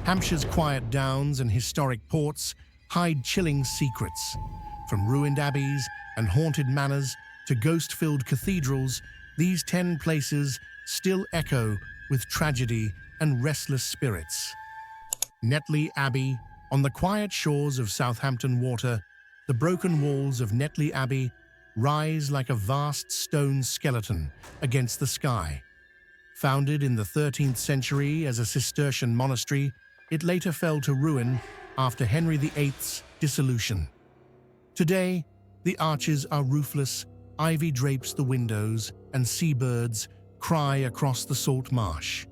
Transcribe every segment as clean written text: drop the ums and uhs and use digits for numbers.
Hampshire's quiet downs and historic ports hide chilling secrets. From ruined abbeys and haunted manors to ghost-filled cathedrals, these 10 places still echo with tragedy and restless spirits. Netley Abbey. On the quiet shores of Southampton Water, the broken walls of Netley Abbey rise like a vast stone skeleton against the sky. Founded in the 13th century as a Cistercian monastery, it later fell to ruin after Henry VIII's dissolution. Today, the arches are roofless, ivy drapes the windows, and seabirds cry across the salt marsh.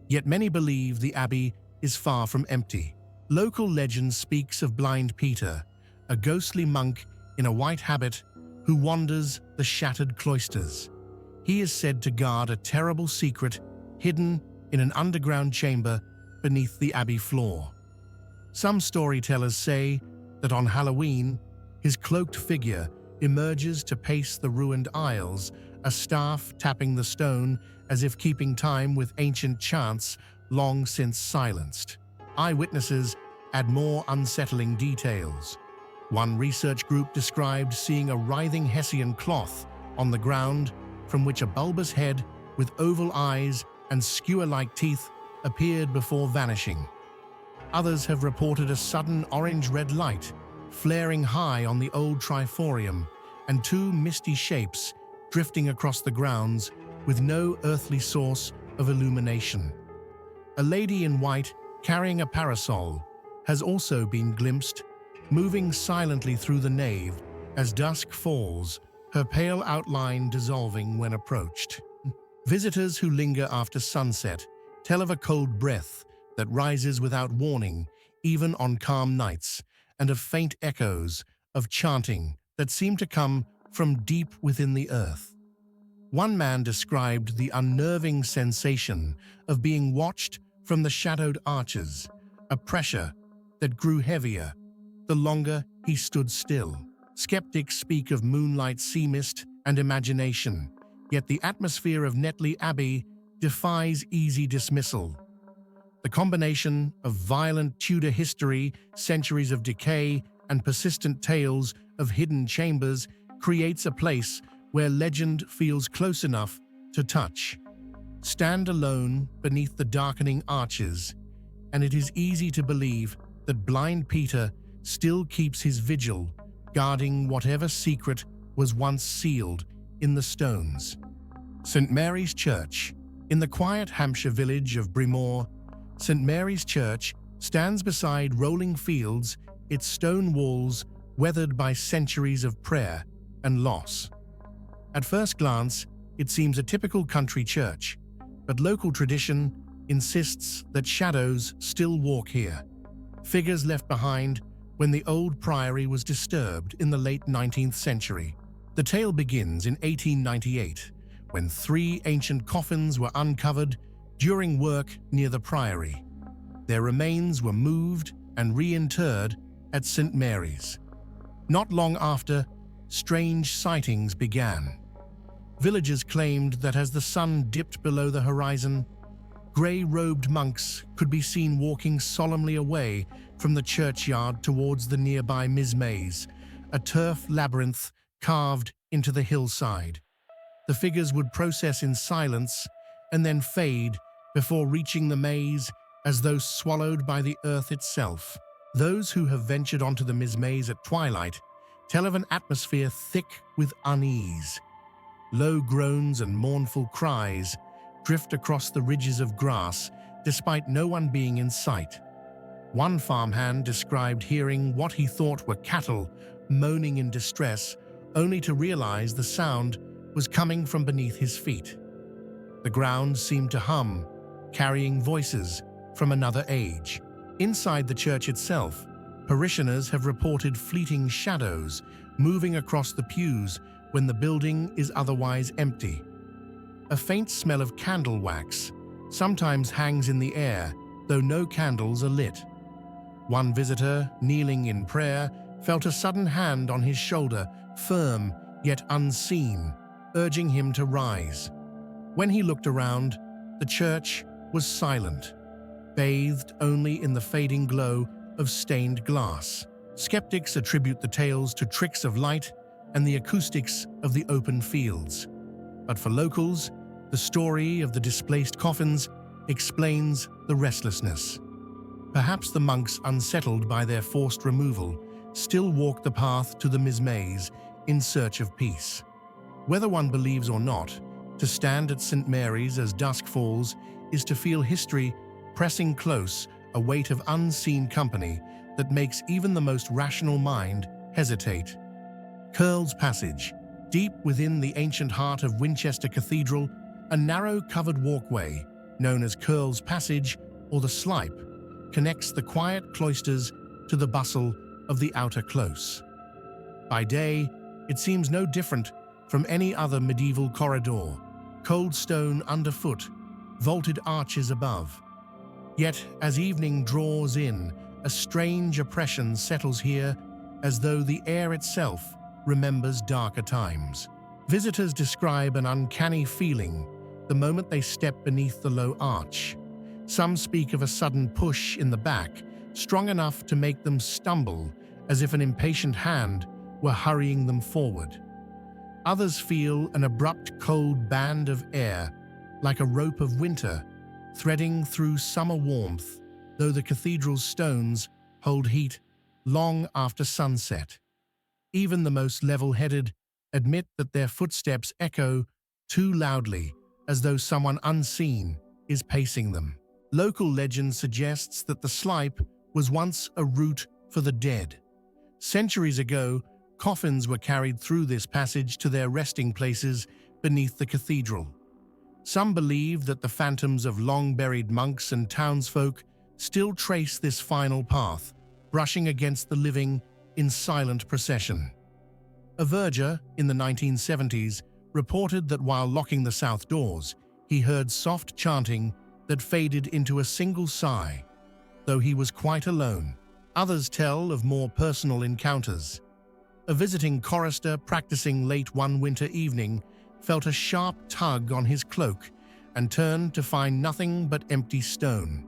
Yet many believe the abbey is far from empty. Local legend speaks of Blind Peter, a ghostly monk in a white habit who wanders the shattered cloisters. He is said to guard a terrible secret hidden in an underground chamber beneath the abbey floor. Some storytellers say that on Halloween, his cloaked figure emerges to pace the ruined aisles, a staff tapping the stone as if keeping time with ancient chants long since silenced. Eyewitnesses add more unsettling details. One research group described seeing a writhing Hessian cloth on the ground from which a bulbous head with oval eyes and skewer-like teeth appeared before vanishing. Others have reported a sudden orange-red light flaring high on the old triforium and 2 misty shapes drifting across the grounds with no earthly source of illumination. A lady in white carrying a parasol has also been glimpsed, moving silently through the nave as dusk falls, her pale outline dissolving when approached. Visitors who linger after sunset tell of a cold breath that rises without warning, even on calm nights, and of faint echoes of chanting that seem to come from deep within the earth. One man described the unnerving sensation of being watched from the shadowed arches, a pressure that grew heavier the longer he stood still. Skeptics speak of moonlight sea mist and imagination, yet the atmosphere of Netley Abbey defies easy dismissal. The combination of violent Tudor history, centuries of decay, and persistent tales of hidden chambers creates a place where legend feels close enough to touch. Stand alone beneath the darkening arches, and it is easy to believe that Blind Peter still keeps his vigil, guarding whatever secret was once sealed in the stones. St. Mary's Church. In the quiet Hampshire village of Breamore, St. Mary's Church stands beside rolling fields, its stone walls weathered by centuries of prayer and loss. At first glance, it seems a typical country church, but local tradition insists that shadows still walk here. Figures left behind when the old priory was disturbed in the late 19th century. The tale begins in 1898, when 3 ancient coffins were uncovered during work near the priory. Their remains were moved and reinterred at St. Mary's. Not long after, strange sightings began. Villagers claimed that as the sun dipped below the horizon, grey-robed monks could be seen walking solemnly away from the churchyard towards the nearby Maze, a turf labyrinth carved into the hillside. The figures would process in silence and then fade before reaching the maze as though swallowed by the earth itself. Those who have ventured onto the maze at twilight tell of an atmosphere thick with unease. Low groans and mournful cries drift across the ridges of grass despite no one being in sight. One farmhand described hearing what he thought were cattle moaning in distress, only to realize the sound was coming from beneath his feet. The ground seemed to hum, carrying voices from another age. Inside the church itself, parishioners have reported fleeting shadows moving across the pews when the building is otherwise empty. A faint smell of candle wax sometimes hangs in the air, though no candles are lit. One visitor, kneeling in prayer, felt a sudden hand on his shoulder, firm yet unseen, urging him to rise. When he looked around, the church was silent. bathed only in the fading glow of stained glass. Skeptics attribute the tales to tricks of light and the acoustics of the open fields. But for locals, the story of the displaced coffins explains the restlessness. Perhaps the monks, unsettled by their forced removal, still walk the path to the Maze in search of peace. Whether one believes or not, to stand at St. Mary's as dusk falls is to feel history pressing close, a weight of unseen company that makes even the most rational mind hesitate. Curle's Passage. Deep within the ancient heart of Winchester Cathedral, a narrow covered walkway, known as Curle's Passage or the Slipe, connects the quiet cloisters to the bustle of the outer close. By day, it seems no different from any other medieval corridor, cold stone underfoot, vaulted arches above. Yet, as evening draws in, a strange oppression settles here, as though the air itself remembers darker times. Visitors describe an uncanny feeling the moment they step beneath the low arch. Some speak of a sudden push in the back, strong enough to make them stumble, as if an impatient hand were hurrying them forward. Others feel an abrupt cold band of air, like a rope of winter, threading through summer warmth, though the cathedral's stones hold heat long after sunset. Even the most level-headed admit that their footsteps echo too loudly, as though someone unseen is pacing them. Local legend suggests that the Slipe was once a route for the dead. Centuries ago, coffins were carried through this passage to their resting places beneath the cathedral. Some believe that the phantoms of long-buried monks and townsfolk still trace this final path, brushing against the living in silent procession. A verger in the 1970s reported that while locking the south doors, he heard soft chanting that faded into a single sigh, though he was quite alone. Others tell of more personal encounters. A visiting chorister practicing late one winter evening felt a sharp tug on his cloak and turned to find nothing but empty stone.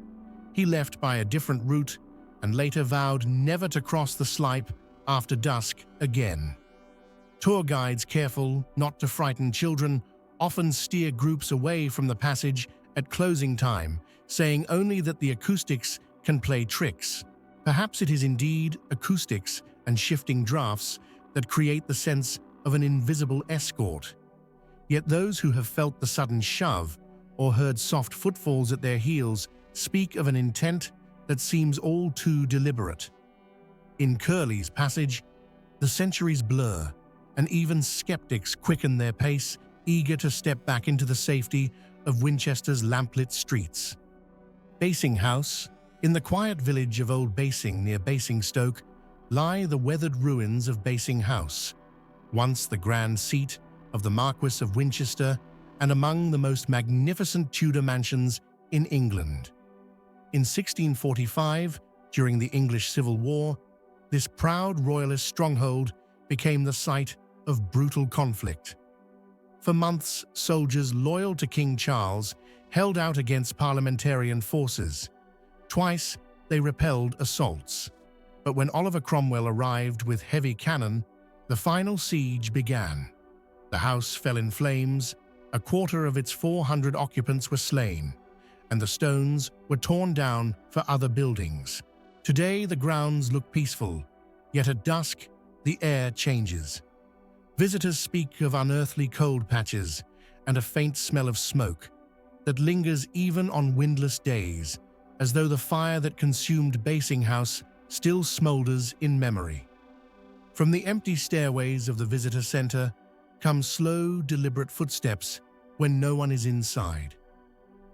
He left by a different route and later vowed never to cross the Slipe after dusk again. Tour guides, careful not to frighten children, often steer groups away from the passage at closing time, saying only that the acoustics can play tricks. Perhaps it is indeed acoustics and shifting drafts that create the sense of an invisible escort. Yet those who have felt the sudden shove or heard soft footfalls at their heels speak of an intent that seems all too deliberate. In Curle's Passage, the centuries blur, and even skeptics quicken their pace, eager to step back into the safety of Winchester's lamplit streets. Basing House. In the quiet village of Old Basing near Basingstoke lie the weathered ruins of Basing House, once the grand seat of the Marquess of Winchester and among the most magnificent Tudor mansions in England. In 1645, during the English Civil War, this proud royalist stronghold became the site of brutal conflict. For months, soldiers loyal to King Charles held out against parliamentarian forces. Twice, they repelled assaults. But when Oliver Cromwell arrived with heavy cannon, the final siege began. The house fell in flames, a quarter of its 400 occupants were slain, and the stones were torn down for other buildings. Today, the grounds look peaceful, yet at dusk, the air changes. Visitors speak of unearthly cold patches and a faint smell of smoke that lingers even on windless days, as though the fire that consumed Basing House still smolders in memory. From the empty stairways of the visitor center come slow, deliberate footsteps when no one is inside.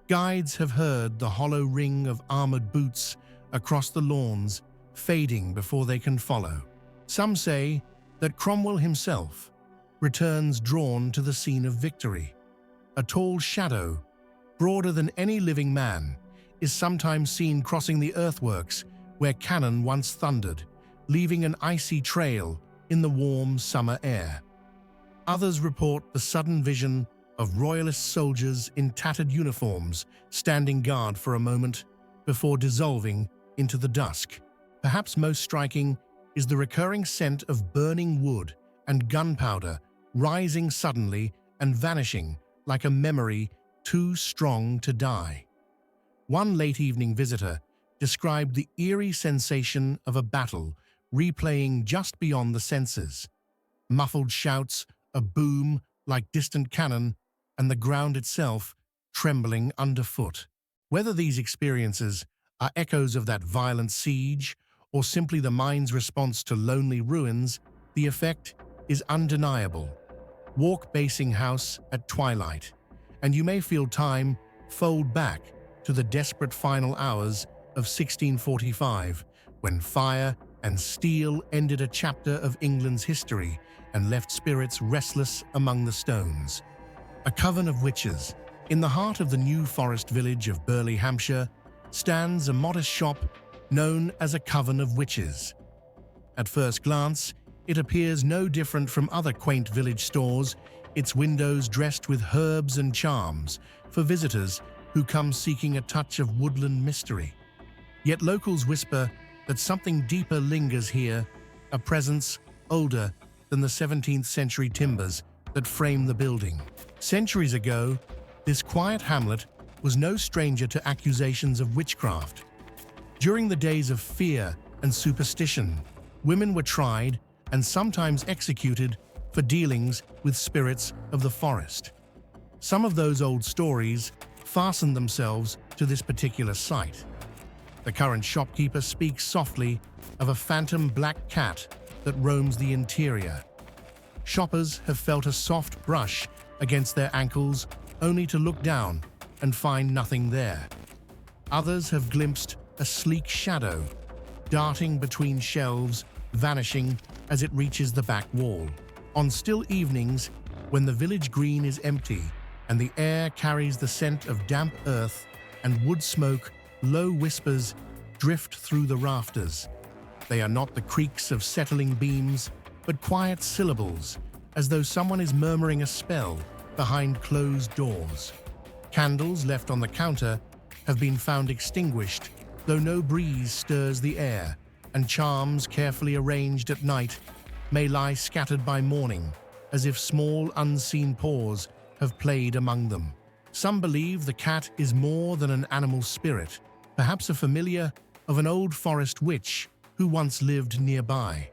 Guides have heard the hollow ring of armored boots across the lawns, fading before they can follow. Some say that Cromwell himself returns drawn to the scene of victory. A tall shadow, broader than any living man, is sometimes seen crossing the earthworks where cannon once thundered, leaving an icy trail in the warm summer air. Others report the sudden vision of royalist soldiers in tattered uniforms standing guard for a moment, before dissolving into the dusk. Perhaps most striking is the recurring scent of burning wood and gunpowder rising suddenly and vanishing like a memory too strong to die. One late evening visitor described the eerie sensation of a battle replaying just beyond the senses. Muffled shouts, a boom like distant cannon, and the ground itself trembling underfoot. Whether these experiences are echoes of that violent siege or simply the mind's response to lonely ruins, the effect is undeniable. Walk Basing House at twilight, and you may feel time fold back to the desperate final hours of 1645, when fire and steel ended a chapter of England's history and left spirits restless among the stones. A Coven of Witches. In the heart of the New Forest village of Burley, Hampshire, stands a modest shop known as a Coven of Witches. At first glance, it appears no different from other quaint village stores, its windows dressed with herbs and charms for visitors who come seeking a touch of woodland mystery. Yet locals whisper that something deeper lingers here, a presence older than the 17th century timbers that frame the building. Centuries ago, this quiet hamlet was no stranger to accusations of witchcraft. During the days of fear and superstition, women were tried and sometimes executed for dealings with spirits of the forest. Some of those old stories fasten themselves to this particular site. The current shopkeeper speaks softly of a phantom black cat that roams the interior. Shoppers have felt a soft brush against their ankles only to look down and find nothing there. Others have glimpsed a sleek shadow, darting between shelves, vanishing as it reaches the back wall. On still evenings, when the village green is empty and the air carries the scent of damp earth and wood smoke, low whispers drift through the rafters. They are not the creaks of settling beams, but quiet syllables, as though someone is murmuring a spell behind closed doors. Candles left on the counter have been found extinguished, though no breeze stirs the air, and charms carefully arranged at night may lie scattered by morning, as if small unseen paws have played among them. Some believe the cat is more than an animal spirit, perhaps a familiar of an old forest witch who once lived nearby.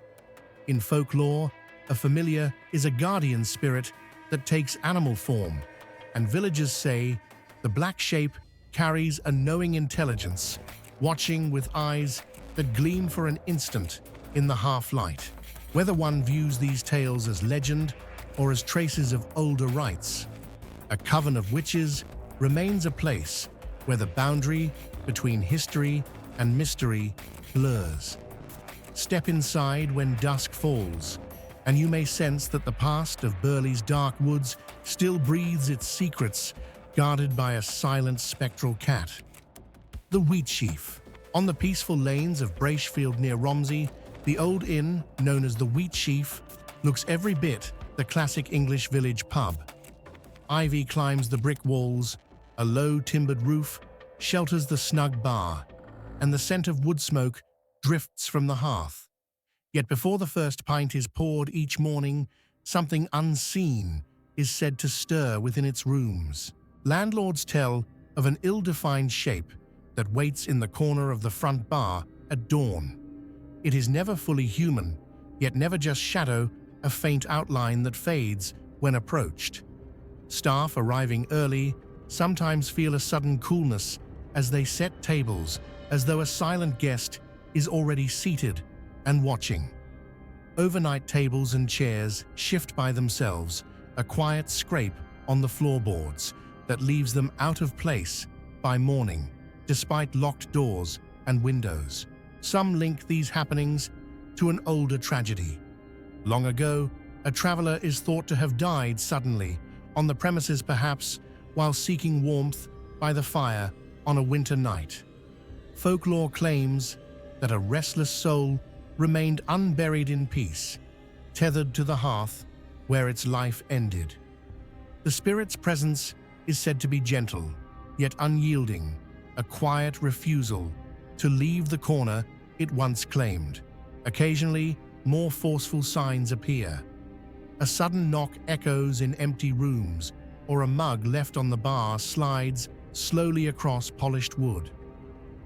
In folklore, a familiar is a guardian spirit that takes animal form, and villagers say the black shape carries a knowing intelligence, watching with eyes that gleam for an instant in the half-light. Whether one views these tales as legend or as traces of older rites, a Coven of Witches remains a place where the boundary between history and mystery blurs. Step inside when dusk falls, and you may sense that the past of Burley's dark woods still breathes its secrets, guarded by a silent spectral cat. The Wheatsheaf. On the peaceful lanes of Bracefield near Romsey, the old inn, known as the Wheatsheaf, looks every bit the classic English village pub. Ivy climbs the brick walls, a low timbered roof shelters the snug bar, and the scent of wood smoke drifts from the hearth. Yet before the first pint is poured each morning, something unseen is said to stir within its rooms. Landlords tell of an ill-defined shape that waits in the corner of the front bar at dawn. It is never fully human, yet never just shadow, a faint outline that fades when approached. Staff arriving early sometimes feel a sudden coolness as they set tables, as though a silent guest is already seated and watching. Overnight tables and chairs shift by themselves, a quiet scrape on the floorboards that leaves them out of place by morning, despite locked doors and windows. Some link these happenings to an older tragedy. Long ago, a traveler is thought to have died suddenly, on the premises perhaps, while seeking warmth by the fire on a winter night. Folklore claims that a restless soul remained unburied in peace, tethered to the hearth where its life ended. The spirit's presence is said to be gentle, yet unyielding, a quiet refusal to leave the corner it once claimed. Occasionally, more forceful signs appear. A sudden knock echoes in empty rooms, or a mug left on the bar slides slowly across polished wood.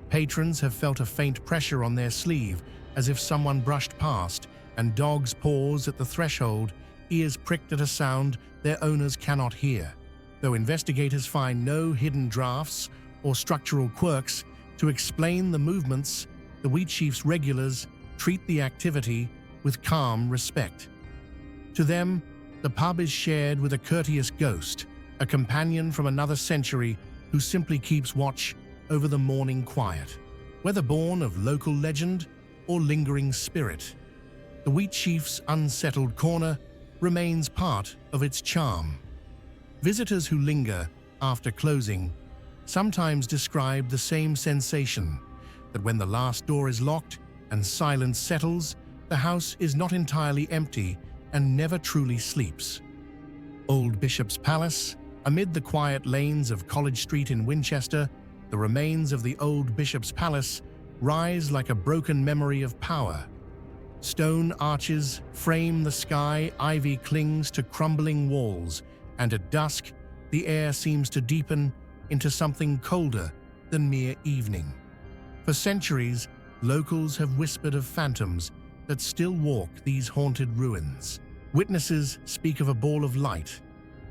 Patrons have felt a faint pressure on their sleeve, as if someone brushed past, and dogs pause at the threshold, ears pricked at a sound their owners cannot hear. Though investigators find no hidden drafts or structural quirks to explain the movements, the Wheatsheaf's regulars treat the activity with calm respect. To them, the pub is shared with a courteous ghost, a companion from another century who simply keeps watch over the morning quiet. Whether born of local legend or lingering spirit, the Wheatsheaf's unsettled corner remains part of its charm. Visitors who linger after closing sometimes describe the same sensation, that when the last door is locked and silence settles, the house is not entirely empty and never truly sleeps. Old Bishop's Palace. Amid the quiet lanes of College Street in Winchester, the remains of the old Bishop's Palace rise like a broken memory of power. Stone arches frame the sky, ivy clings to crumbling walls, and at dusk, the air seems to deepen into something colder than mere evening. For centuries, locals have whispered of phantoms that still walk these haunted ruins. Witnesses speak of a ball of light,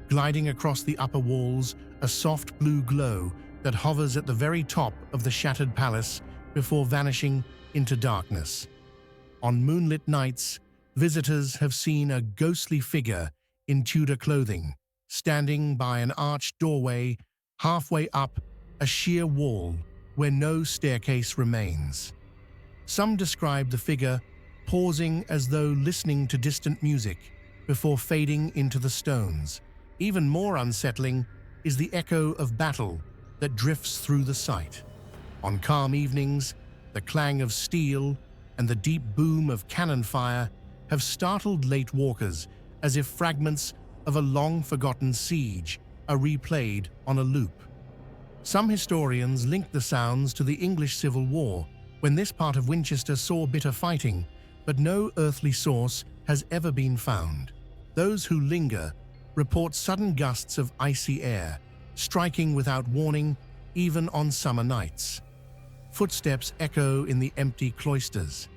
gliding across the upper walls, a soft blue glow that hovers at the very top of the shattered palace before vanishing into darkness. On moonlit nights, visitors have seen a ghostly figure in Tudor clothing, standing by an arched doorway halfway up a sheer wall where no staircase remains. Some describe the figure pausing as though listening to distant music before fading into the stones. Even more unsettling is the echo of battle that drifts through the site. On calm evenings, the clang of steel and the deep boom of cannon fire have startled late walkers, as if fragments of a long-forgotten siege are replayed on a loop. Some historians link the sounds to the English Civil War, when this part of Winchester saw bitter fighting, but no earthly source has ever been found. Those who linger report sudden gusts of icy air, striking without warning even on summer nights. Footsteps echo in the empty cloisters.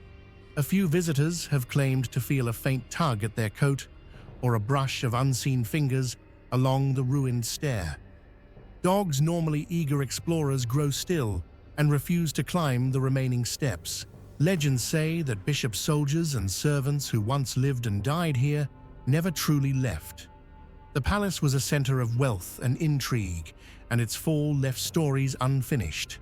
A few visitors have claimed to feel a faint tug at their coat or a brush of unseen fingers along the ruined stair. Dogs, normally eager explorers, grow still and refuse to climb the remaining steps. Legends say that bishop soldiers and servants who once lived and died here never truly left. The palace was a center of wealth and intrigue, and its fall left stories unfinished.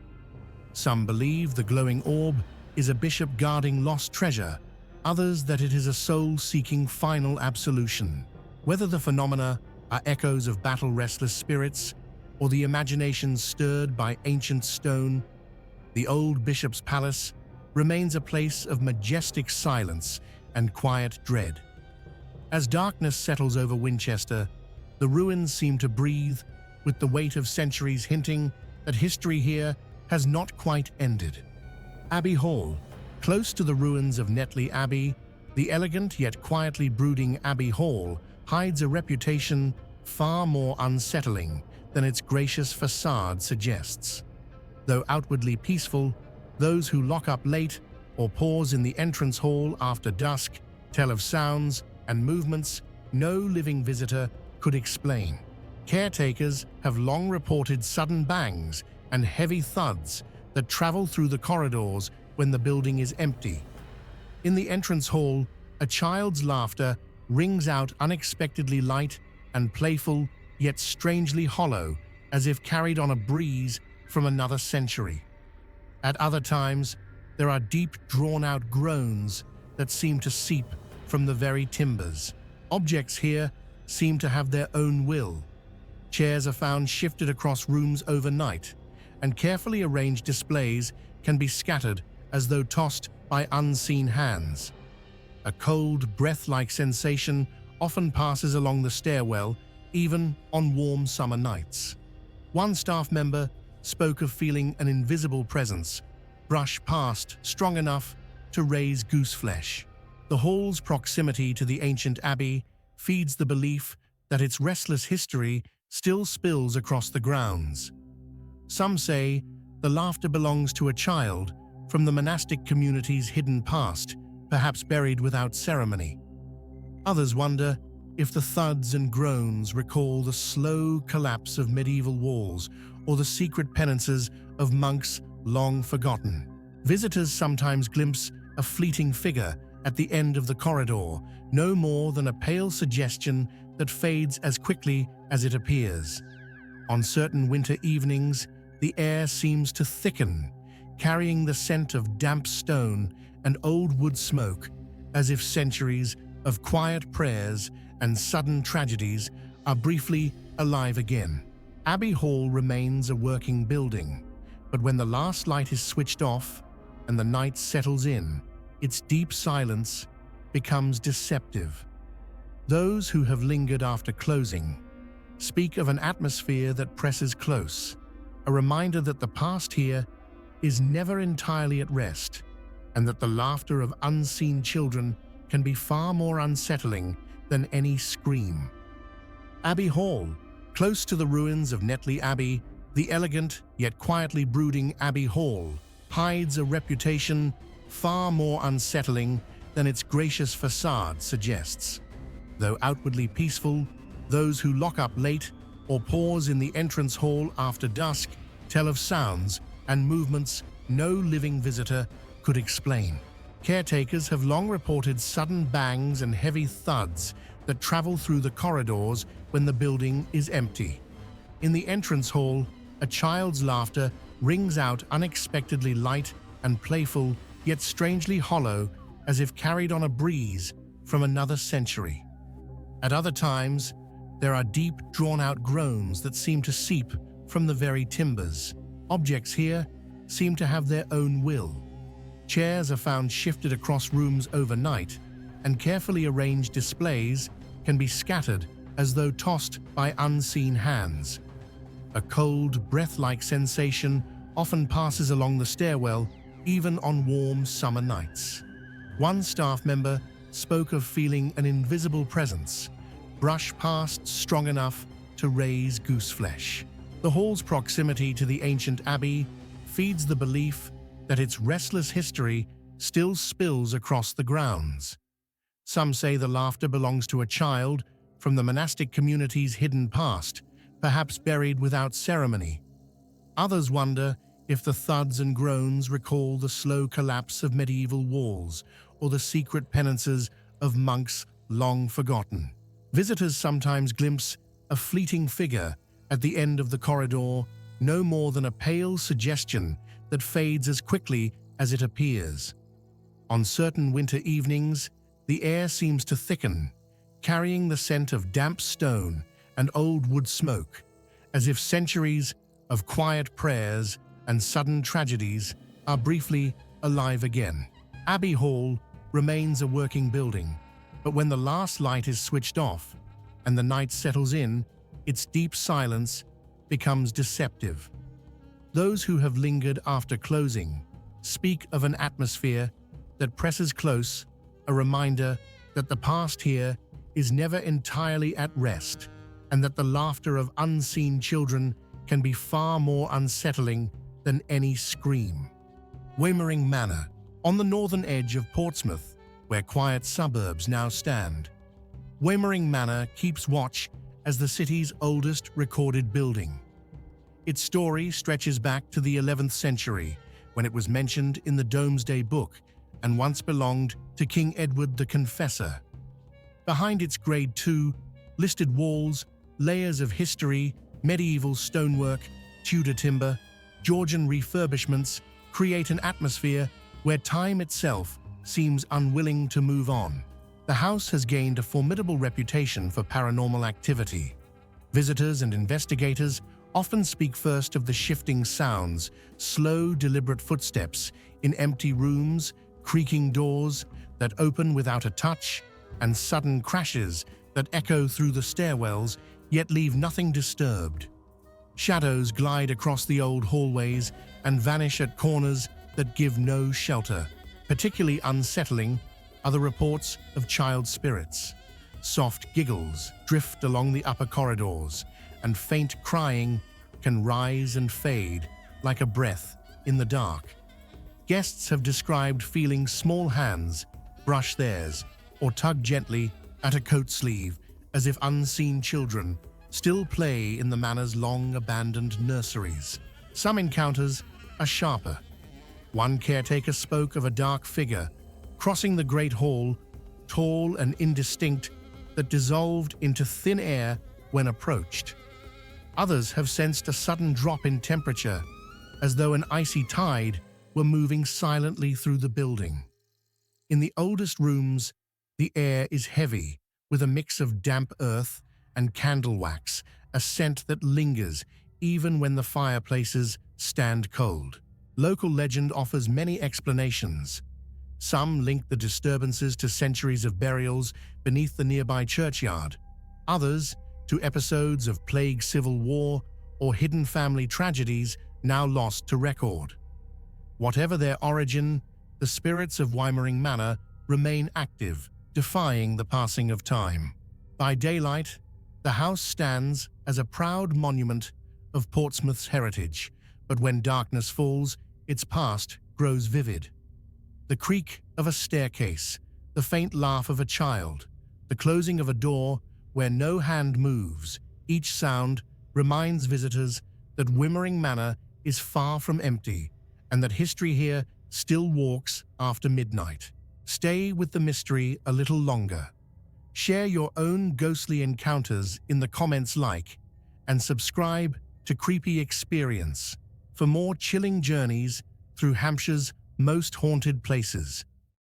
Some believe the glowing orb is a bishop guarding lost treasure, others that it is a soul-seeking final absolution. Whether the phenomena are echoes of battle-restless spirits or the imagination stirred by ancient stone, the old bishop's palace remains a place of majestic silence and quiet dread. As darkness settles over Winchester, the ruins seem to breathe with the weight of centuries, hinting that history here has not quite ended. Abbey Hall. Close to the ruins of Netley Abbey, the elegant yet quietly brooding Abbey Hall hides a reputation far more unsettling than its gracious facade suggests. Though outwardly peaceful, those who lock up late or pause in the entrance hall after dusk tell of sounds and movements no living visitor could explain. Caretakers have long reported sudden bangs and heavy thuds that travel through the corridors when the building is empty. In the entrance hall, a child's laughter rings out unexpectedly light and playful, yet strangely hollow, as if carried on a breeze from another century. At other times, there are deep, drawn-out groans that seem to seep from the very timbers. Objects here seem to have their own will. Chairs are found shifted across rooms overnight, and carefully arranged displays can be scattered as though tossed by unseen hands. A cold, breath-like sensation often passes along the stairwell, even on warm summer nights. One staff member spoke of feeling an invisible presence brush past strong enough to raise gooseflesh. The hall's proximity to the ancient abbey feeds the belief that its restless history still spills across the grounds. Some say the laughter belongs to a child from the monastic community's hidden past, perhaps buried without ceremony. Others wonder if the thuds and groans recall the slow collapse of medieval walls or the secret penances of monks long forgotten. Visitors sometimes glimpse a fleeting figure at the end of the corridor, no more than a pale suggestion that fades as quickly as it appears. On certain winter evenings, the air seems to thicken, carrying the scent of damp stone and old wood smoke, as if centuries of quiet prayers and sudden tragedies are briefly alive again. Abbey Hall remains a working building, but when the last light is switched off and the night settles in, its deep silence becomes deceptive. Those who have lingered after closing speak of an atmosphere that presses close, a reminder that the past here is never entirely at rest, and that the laughter of unseen children can be far more unsettling than any scream. Abbey Hall, close to the ruins of Netley Abbey, the elegant yet quietly brooding Abbey Hall hides a reputation far more unsettling than its gracious facade suggests. Though outwardly peaceful, those who lock up late or pause in the entrance hall after dusk tell of sounds and movements no living visitor could explain. Caretakers have long reported sudden bangs and heavy thuds that travel through the corridors when the building is empty. In the entrance hall, a child's laughter rings out unexpectedly light and playful, yet strangely hollow, as if carried on a breeze from another century. At other times, there are deep, drawn-out groans that seem to seep from the very timbers. Objects here seem to have their own will. Chairs are found shifted across rooms overnight, and carefully arranged displays can be scattered as though tossed by unseen hands. A cold, breath-like sensation often passes along the stairwell, even on warm summer nights. One staff member spoke of feeling an invisible presence brush past strong enough to raise gooseflesh. The hall's proximity to the ancient abbey feeds the belief that its restless history still spills across the grounds. Some say the laughter belongs to a child from the monastic community's hidden past, perhaps buried without ceremony. Others wonder if the thuds and groans recall the slow collapse of medieval walls or the secret penances of monks long forgotten. Visitors sometimes glimpse a fleeting figure at the end of the corridor, no more than a pale suggestion that fades as quickly as it appears. On certain winter evenings, the air seems to thicken, carrying the scent of damp stone and old wood smoke, as if centuries of quiet prayers and sudden tragedies are briefly alive again. Abbey Hall remains a working building, but when the last light is switched off and the night settles in, its deep silence becomes deceptive. Those who have lingered after closing speak of an atmosphere that presses close, a reminder that the past here is never entirely at rest, and that the laughter of unseen children can be far more unsettling than any scream. Wymering Manor, on the northern edge of Portsmouth, where quiet suburbs now stand. Wymering Manor keeps watch as the city's oldest recorded building. Its story stretches back to the 11th century, when it was mentioned in the Domesday Book and once belonged to King Edward the Confessor. Behind its Grade II listed walls, layers of history, medieval stonework, Tudor timber, Georgian refurbishments create an atmosphere where time itself seems unwilling to move on. The house has gained a formidable reputation for paranormal activity. Visitors and investigators often speak first of the shifting sounds, slow, deliberate footsteps in empty rooms, creaking doors that open without a touch, and sudden crashes that echo through the stairwells yet leave nothing disturbed. Shadows glide across the old hallways and vanish at corners that give no shelter. Particularly unsettling are the reports of child spirits. Soft giggles drift along the upper corridors, and faint crying can rise and fade like a breath in the dark. Guests have described feeling small hands brush theirs or tug gently at a coat sleeve, as if unseen children still play in the manor's long-abandoned nurseries. Some encounters are sharper. One caretaker spoke of a dark figure crossing the great hall, tall and indistinct, that dissolved into thin air when approached. Others have sensed a sudden drop in temperature, as though an icy tide were moving silently through the building. In the oldest rooms, the air is heavy, with a mix of damp earth and candle wax, a scent that lingers even when the fireplaces stand cold. Local legend offers many explanations. Some link the disturbances to centuries of burials beneath the nearby churchyard, others to episodes of plague civil war or hidden family tragedies now lost to record. Whatever their origin, the spirits of Wymering Manor remain active, defying the passing of time. By daylight, the house stands as a proud monument of Portsmouth's heritage, but when darkness falls, its past grows vivid. The creak of a staircase, the faint laugh of a child, the closing of a door where no hand moves, each sound reminds visitors that Wymering Manor is far from empty and that history here still walks after midnight. Stay with the mystery a little longer. Share your own ghostly encounters in the comments, and subscribe to Creepy Experience for more chilling journeys through Hampshire's most haunted places.